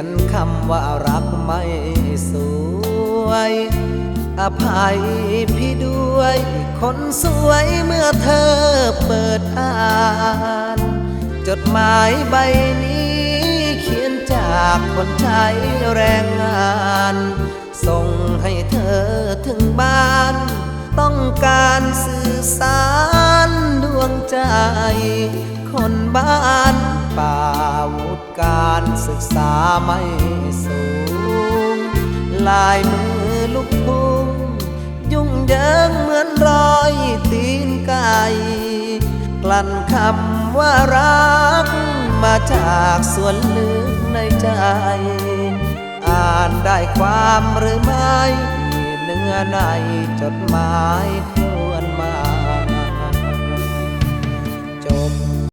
นคำว่ารักไม่สวยอภัยพี่ด้วยคนสวยเมื่อเธอเปิดอ่านจดหมายใบนี้เขียนจากคนใช้แรงงานส่งให้เธอถึงบ้านต้องการสื่อสารดวงใจคนบ้านป่าวุฒิการศึกษาไม่สูงลายมือลูกทุ่งยุ่งเหยิงเหมือนรอยตีนไก่กลั่นคำว่ารักมาจากส่วนลึกในใจอ่านได้ความหรือไม่เนื้อในจดหมาย